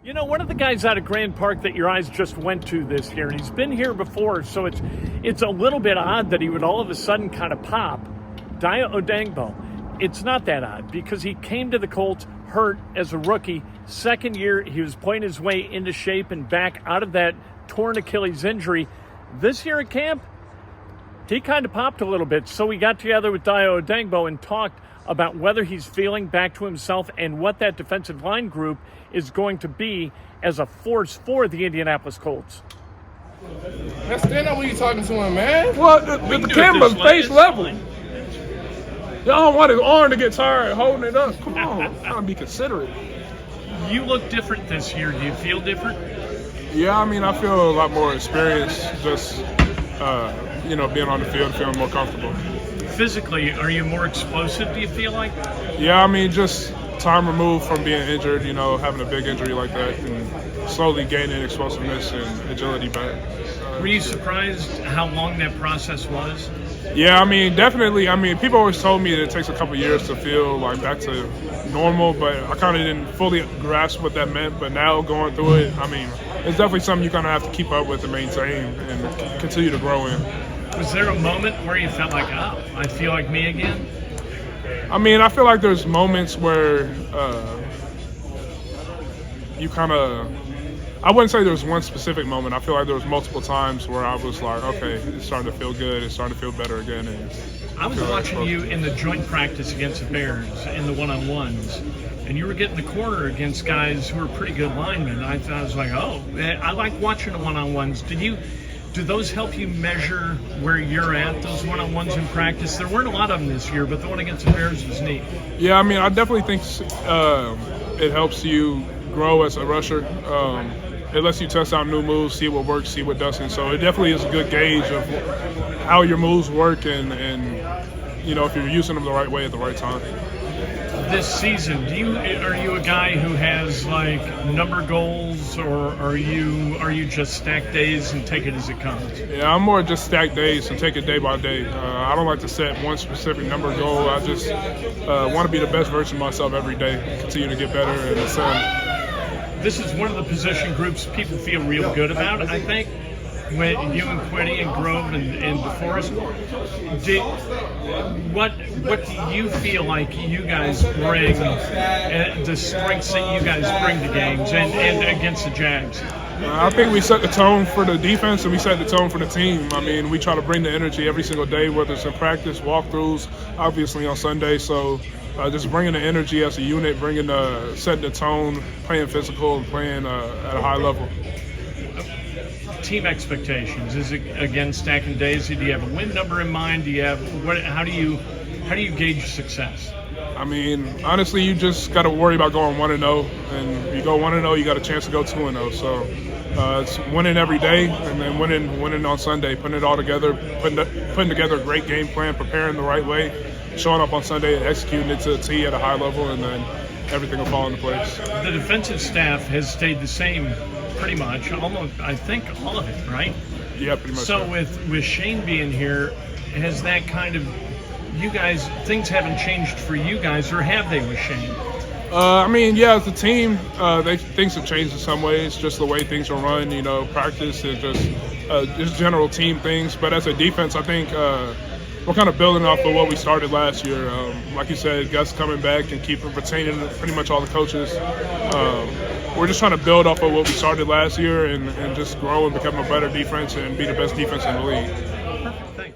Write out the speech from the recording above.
You know, one of the guys out of Grand Park that your eyes just went to this year, and he's been here before, so it's a little bit odd that he would all of a sudden kind of pop. Dayo Odeyingbo. It's not that odd because he came to the Colts hurt as a rookie. Second year, he was playing his way into shape and back out of that torn Achilles injury. This year at camp, he kind of popped a little bit. So we got together with Dayo Odeyingbo and talked about whether he's feeling back to himself and what that defensive line group is going to be as a force for the Indianapolis Colts. Man, stand up when you're talking to him, man. Well, the camera's face level. Y'all don't want his arm to get tired holding it up. Come on, trying to be considerate. You look different this year. Do you feel different? Yeah, I mean, I feel a lot more experienced just, being on the field, feeling more comfortable. Physically, are you more explosive, do you feel like? Yeah, I mean, just time removed from being injured, having a big injury like that, and slowly gaining explosiveness and agility back. Were you surprised how long that process was? Yeah, I mean, definitely. I mean, people always told me that it takes a couple years to feel like back to normal, but I kind of didn't fully grasp what that meant. But now going through it, I mean, it's definitely something you kind of have to keep up with and maintain and continue to grow in. Was there a moment where you felt like, oh, I feel like me again? I mean, I feel like there's moments where you kind of, I wouldn't say there was one specific moment. I feel like there was multiple times where I was like, okay, it's starting to feel good. It's starting to feel better again. And I was watching you in the joint practice against the Bears in the one-on-ones, and you were getting the corner against guys who were pretty good linemen. I was like, oh, I like watching the one-on-ones. Do those help you measure where you're at, those one-on-ones in practice? There weren't a lot of them this year, but the one against the Bears was neat. Yeah, I mean, I definitely think it helps you grow as a rusher. It lets you test out new moves, see what works, see what doesn't. So it definitely is a good gauge of how your moves work and if you're using them the right way at the right time. This season, are you a guy who has like number goals, or are you just stack days and take it as it comes? Yeah, I'm more just stack days and take it day by day. I don't like to set one specific number goal. I just want to be the best version of myself every day, continue to get better and ascend. This is one of the position groups people feel real good about, I think. When you and Quiddy and Grove and DeForest, what do you feel like you guys bring, the strengths that you guys bring to games and against the Jags? I think we set the tone for the defense and we set the tone for the team. I mean, we try to bring the energy every single day, whether it's in practice, walkthroughs, obviously on Sunday. So just bringing the energy as a unit, setting the tone, playing physical and playing at a high level. Team expectations, is it again stacking days? Do you have a win number in mind? How do you gauge success? I mean, honestly, you just got to worry about going 1-0, and you go 1-0, you got a chance to go 2-0. So it's winning every day, and then winning on Sunday, putting it all together, putting together a great game plan, preparing the right way, showing up on Sunday and executing it to a T at a high level, and then everything will fall into place. The defensive staff has stayed the same pretty much, almost, I think, all of it, right? Yeah, pretty much. So with Shane being here, has that kind of, you guys, things haven't changed for you guys, or have they with Shane? I mean, yeah, as a team, things have changed in some ways, just the way things are run, practice and just general team things. But as a defense, I think we're kind of building off of what we started last year. Like you said, Gus coming back and retaining pretty much all the coaches. We're just trying to build off of what we started last year and just grow and become a better defense and be the best defense in the league.